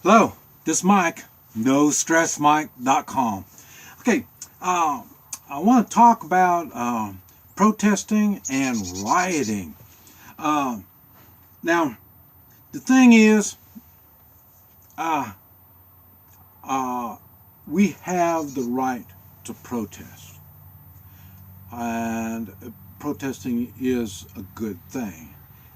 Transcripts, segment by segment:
Hello, this is Mike, NoStressMike.com. Okay, I want to talk about protesting and rioting. Uh, Now, the thing is, uh, uh, we have the right to protest, and protesting is a good thing.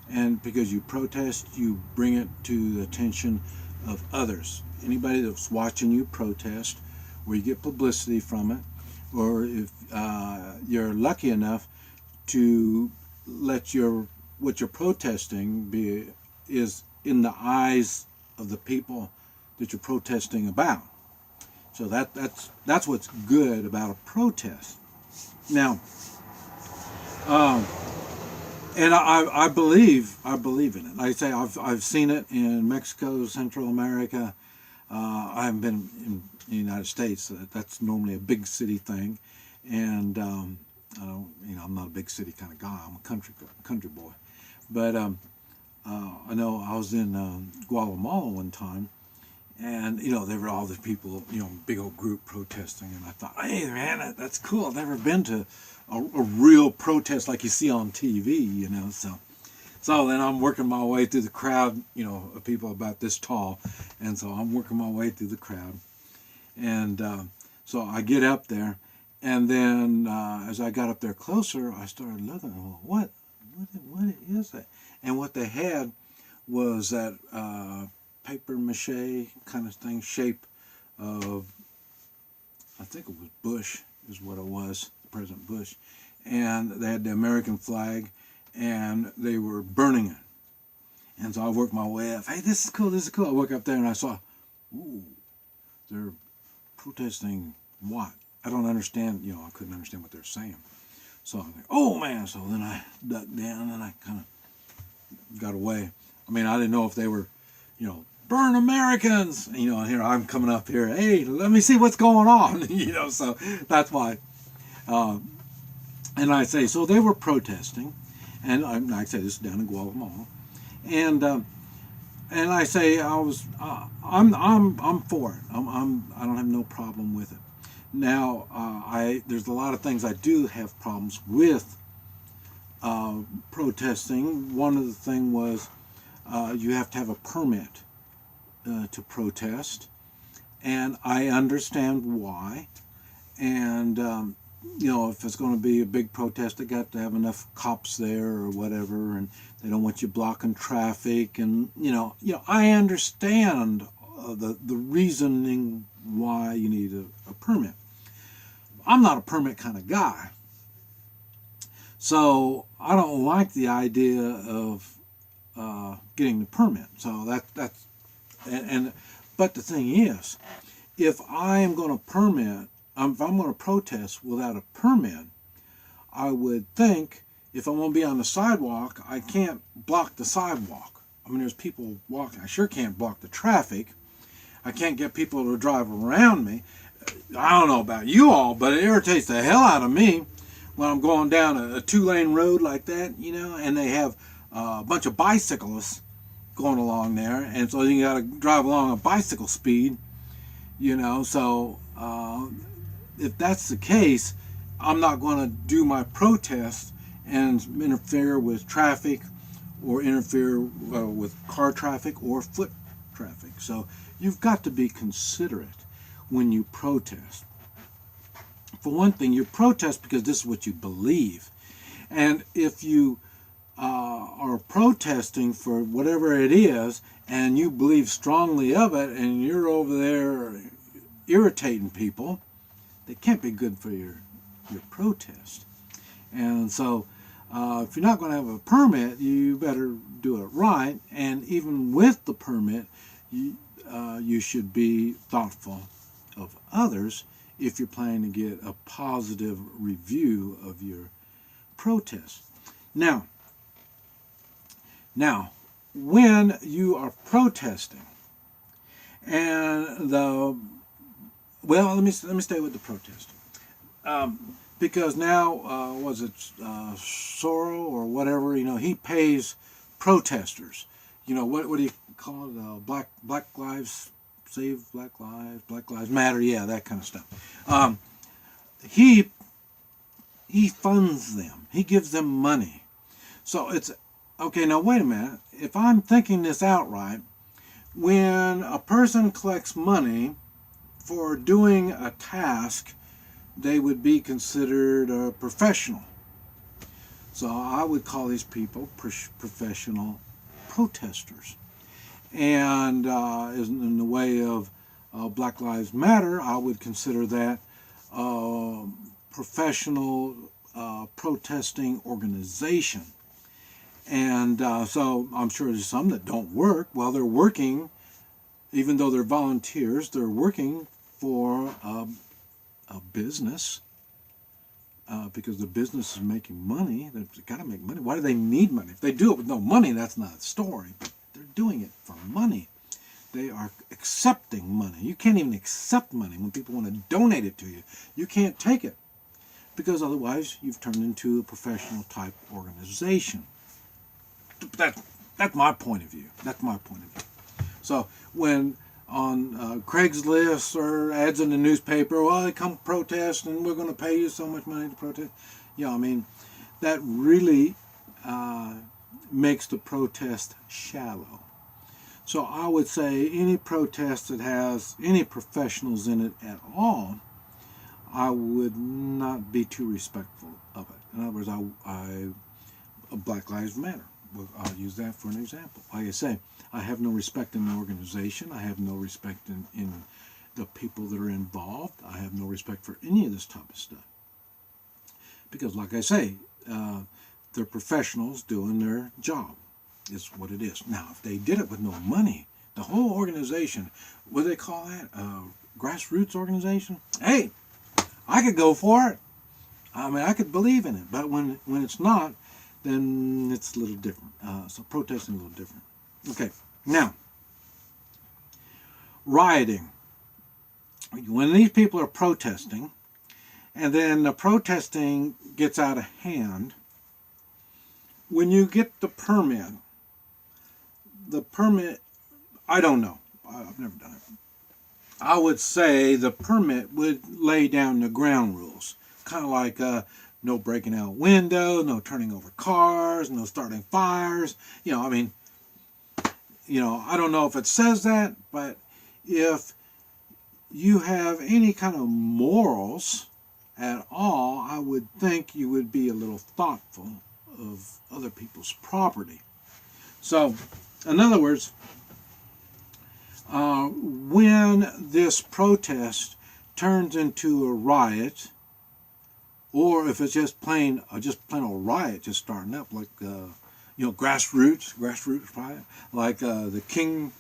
And because you protest, you bring it to the attention of others. Anybody that's watching you protest, where you get publicity from it, or if you're lucky enough to let your what you're protesting be is in the eyes of the people that you're protesting about. So that's what's good about a protest. Now, um, and I believe in it. Like I say, I've seen it in Mexico, Central America. I haven't been in the United States. That's normally a big city thing, and I don't, I'm not a big city kind of guy. I'm a country boy. But I know I was in Guatemala one time, and there were all the people, big old group protesting, and I thought, hey man, that's cool. I've never been to a real protest like you see on TV, So then I'm working my way through the crowd, of people about this tall, and so I'm working my way through the crowd, and so I get up there, and then as I got up there closer, I started looking. Well, what is that? And what they had was that paper mache kind of thing, shape of, I think it was Bush, is what it was, President Bush, and they had the American flag, and they were burning it. And so I worked my way up. Hey, this is cool. This is cool. I woke up there and I saw, ooh, they're protesting what? I don't understand. I couldn't understand what they're saying. So I'm like, oh man. So then I ducked down and I kind of got away. I mean, I didn't know if they were, burn Americans. And here I'm coming up here. Hey, let me see what's going on. So that's why. And I say, so they were protesting, and I say this is down in Guatemala, and I say I'm for it. I don't have no problem with it. Now there's a lot of things I do have problems with protesting. One of the thing was you have to have a permit to protest, and I understand why. And if it's going to be a big protest, they got to have enough cops there or whatever, and they don't want you blocking traffic. And I understand the reasoning why you need a permit. I'm not a permit kind of guy, so I don't like the idea of getting the permit. So that's but the thing is, if I am going to permit. If I'm going to protest without a permit, I would think if I'm going to be on the sidewalk, I can't block the sidewalk. I mean, there's people walking. I sure can't block the traffic. I can't get people to drive around me. I don't know about you all, but it irritates the hell out of me when I'm going down a two-lane road like that, and they have a bunch of bicyclists going along there, and so you got to drive along at bicycle speed, so if that's the case, I'm not going to do my protest and interfere with traffic or interfere with car traffic or foot traffic. So you've got to be considerate when you protest. For one thing, you protest because this is what you believe. And if you are protesting for whatever it is and you believe strongly of it and you're over there irritating people, they can't be good for your protest. And so if you're not going to have a permit, you better do it right. And even with the permit, you should be thoughtful of others if you're planning to get a positive review of your protest. Now, when you are protesting, and let me stay with the protest, because now was it Soros or whatever? He pays protesters. What do you call it? Black Lives save Black Lives Matter, yeah, that kind of stuff. He funds them. He gives them money. So it's, okay, now wait a minute. If I'm thinking this out right, when a person collects money for doing a task, they would be considered a professional. So I would call these people professional protesters. And in the way of Black Lives Matter, I would consider that professional protesting organization. And so I'm sure there's some that don't work. Well, they're working, even though they're volunteers, they're working for a business. Because the business is making money. They've got to make money. Why do they need money? If they do it with no money, that's not a story. But they're doing it for money. They are accepting money. You can't even accept money when people want to donate it to you. You can't take it. Because otherwise, you've turned into a professional type organization. That's my point of view. That's my point of view. So when on Craigslist or ads in the newspaper, well, they come protest and we're going to pay you so much money to protest. Yeah, I mean, that really makes the protest shallow. So I would say any protest that has any professionals in it at all, I would not be too respectful of it. In other words, Black Lives Matter. I'll use that for an example. Like I say, I have no respect in the organization. I have no respect in the people that are involved. I have no respect for any of this type of stuff. Because like I say, they're professionals doing their job. Is what it is. Now, if they did it with no money, the whole organization, what do they call that? Grassroots organization? Hey, I could go for it. I mean, I could believe in it. But when it's not, then it's a little different. So protesting is a little different. Okay, now, rioting. When these people are protesting, and then the protesting gets out of hand, when you get the permit, I don't know. I've never done it. I would say the permit would lay down the ground rules. Kind of like no breaking out windows, no turning over cars, no starting fires. I mean, I don't know if it says that, but if you have any kind of morals at all, I would think you would be a little thoughtful of other people's property. So, in other words, when this protest turns into a riot, or if it's just plain old riot, just starting up, like grassroots riot, like the King,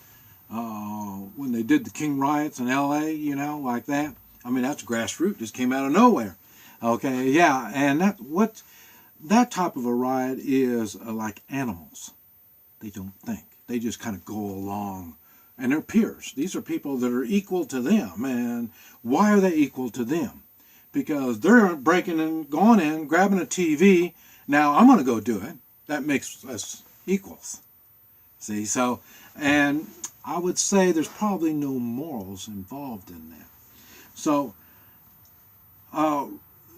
when they did the King riots in L.A., like that. I mean, that's grassroots, just came out of nowhere. Okay, yeah, and that type of a riot is like animals. They don't think. They just kind of go along. And they're peers. These are people that are equal to them. And why are they equal to them? Because they're breaking and going in, grabbing a TV. Now, I'm going to go do it. That makes us equals. See, so, and I would say there's probably no morals involved in that. So, now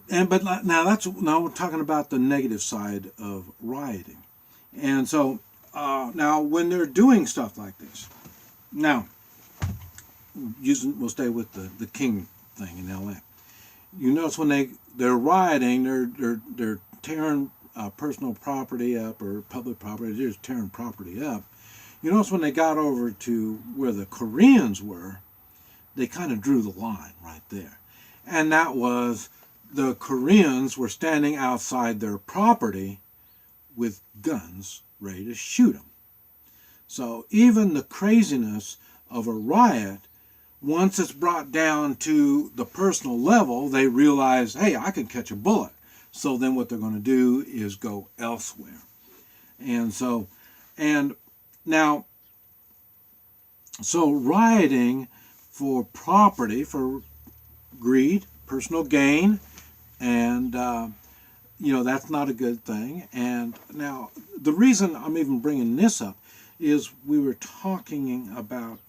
we're talking about the negative side of rioting. And so, now, when they're doing stuff like this, now, we'll stay with the King thing in L.A. You notice when they're rioting, they're tearing personal property up or public property. They're just tearing property up. You notice when they got over to where the Koreans were, they kind of drew the line right there, and that was the Koreans were standing outside their property with guns ready to shoot them. So even the craziness of a riot, once it's brought down to the personal level, they realize, hey, I could catch a bullet. So then what they're going to do is go elsewhere. And so rioting for property, for greed, personal gain, and that's not a good thing. And now the reason I'm even bringing this up is we were talking about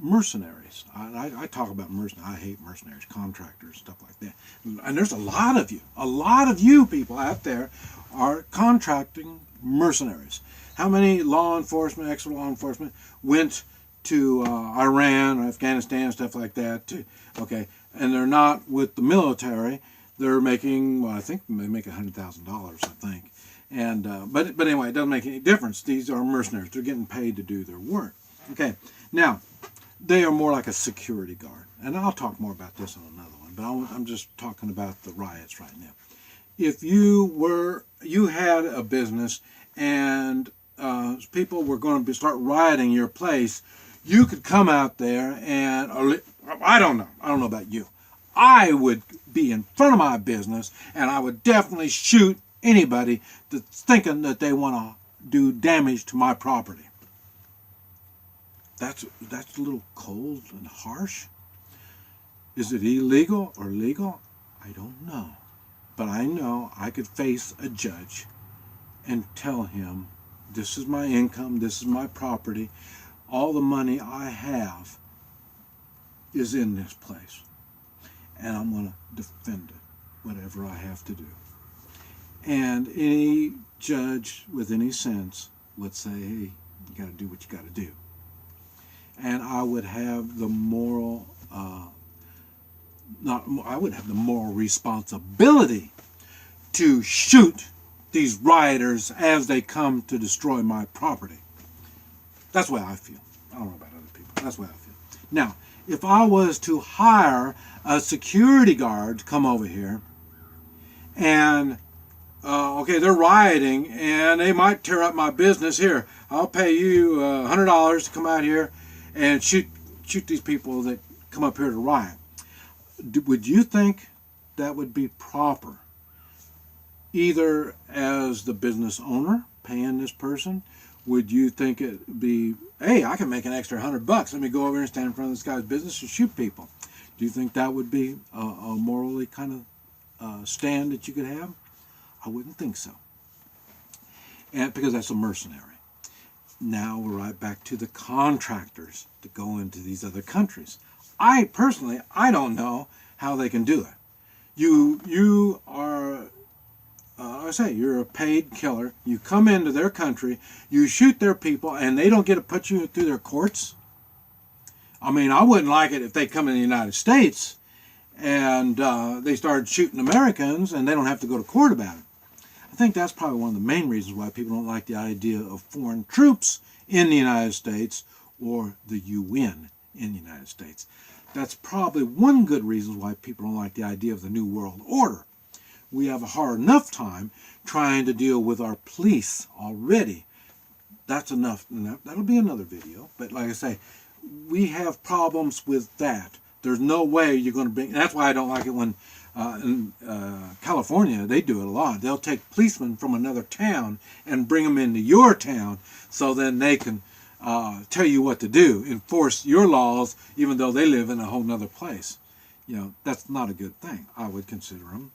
mercenaries. mercenaries. I talk about mercenaries. I hate mercenaries, contractors, stuff like that. And there's a lot of you people out there are contracting mercenaries. How many law enforcement, extra law enforcement went to Iran or Afghanistan, stuff like that, okay, and they're not with the military. They're making, well, I think they make $100,000, I think. And but anyway, it doesn't make any difference. These are mercenaries. They're getting paid to do their work. Okay, now they are more like a security guard, and I'll talk more about this on another one. But I'm just talking about the riots right now. If you had a business and people were going to start rioting your place, you could come out there and I don't know about you. I would be in front of my business and I would definitely shoot anybody that's thinking that they want to do damage to my property. That's a little cold and harsh. Is it illegal or legal? I don't know. But I know I could face a judge and tell him, this is my income, this is my property, all the money I have is in this place. And I'm going to defend it, whatever I have to do. And any judge with any sense would say, hey, you got to do what you got to do. And I would have the moral, I would have the moral responsibility to shoot these rioters as they come to destroy my property. That's the way I feel. I don't know about other people. That's the way I feel. Now, if I was to hire a security guard to come over here and okay, they're rioting and they might tear up my business. Here, I'll pay you $100 to come out here and shoot these people that come up here to riot. Would you think that would be proper? Either as the business owner paying this person, would you think it would be, hey, I can make an extra $100. Let me go over and stand in front of this guy's business and shoot people. Do you think that would be a morally kind of stand that you could have? I wouldn't think so. And because that's a mercenary. Now we're right back to the contractors that go into these other countries. I personally don't know how they can do it. You are, I say, you're a paid killer. You come into their country, you shoot their people, and they don't get to put you through their courts. I mean, I wouldn't like it if they come in the United States and they started shooting Americans and they don't have to go to court about it. I think that's probably one of the main reasons why people don't like the idea of foreign troops in the United States or the UN in the United States. That's probably one good reason why people don't like the idea of the New World Order. We have a hard enough time trying to deal with our police already. That's enough. That'll be another video. But like I say, we have problems with that. There's no way you're going to bring... That's why I don't like it when in California, they do it a lot. They'll take policemen from another town and bring them into your town so then they can tell you what to do, enforce your laws, even though they live in a whole nother place. You know, that's not a good thing. I would consider them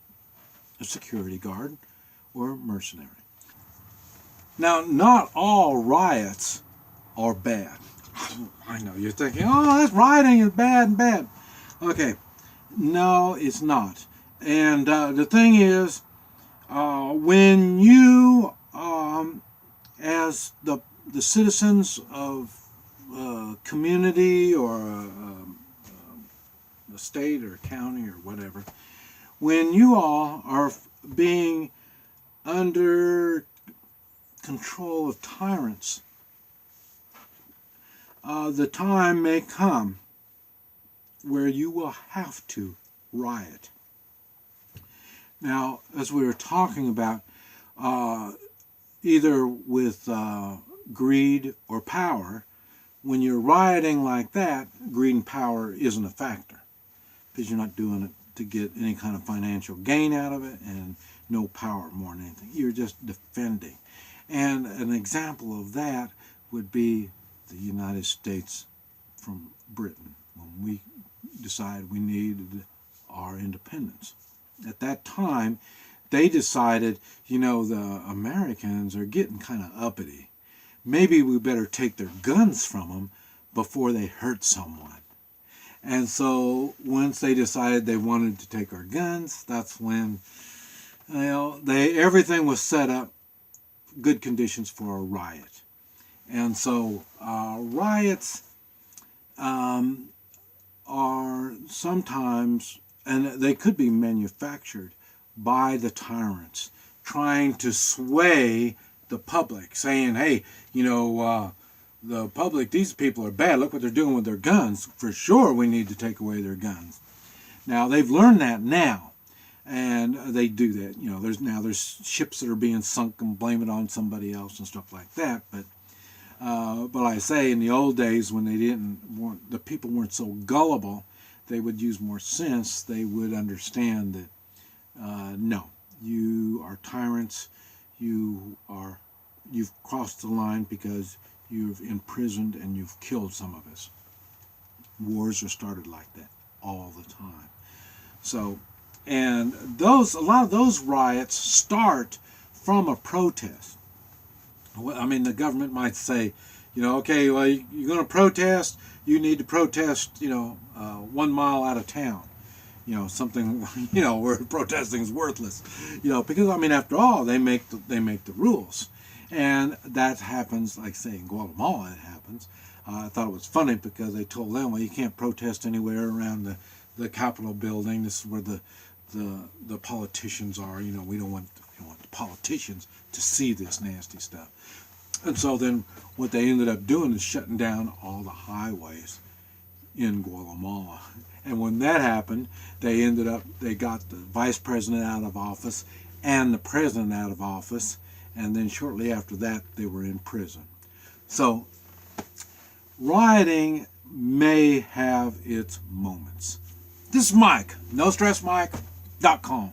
a security guard or a mercenary. Now, not all riots are bad. I know you're thinking, oh, that's rioting is bad and bad. Okay, no, it's not. And the thing is, when you, as the citizens of a community or a state or a county or whatever, when you all are being under control of tyrants, the time may come where you will have to riot. Now, as we were talking about, either with greed or power, when you're rioting like that, greed and power isn't a factor because you're not doing it to get any kind of financial gain out of it, and no power more than anything. You're just defending. And an example of that would be the United States from Britain when we decided we needed our independence. At that time, they decided, you know, the Americans are getting kind of uppity. Maybe we better take their guns from them before they hurt someone. And so once they decided they wanted to take our guns, that's when everything was set up, good conditions for a riot. And so riots are sometimes, and they could be manufactured by the tyrants, trying to sway the public, saying, hey, the public, these people are bad. Look what they're doing with their guns. For sure we need to take away their guns. Now, they've learned that now, and they do that. There's ships that are being sunk and blame it on somebody else and stuff like that. But I say, in the old days when the people weren't so gullible, they would use more sense. They would understand that no, you are tyrants. You've crossed the line because you've imprisoned and you've killed some of us. Wars are started like that all the time. So, and a lot of those riots start from a protest. I mean, the government might say, okay, well, you're going to protest. You need to protest, 1 mile out of town. Something, where protesting is worthless. Because, I mean, after all, they make the rules. And that happens, like say in Guatemala it happens. I thought it was funny because they told them, well, you can't protest anywhere around the Capitol building. This is where the politicians are. We don't want the politicians to see this nasty stuff. And so then what they ended up doing is shutting down all the highways in Guatemala. And when that happened, they got the vice president out of office and the president out of office. And then shortly after that, they were in prison. So, rioting may have its moments. This is Mike, NoStressMike.com.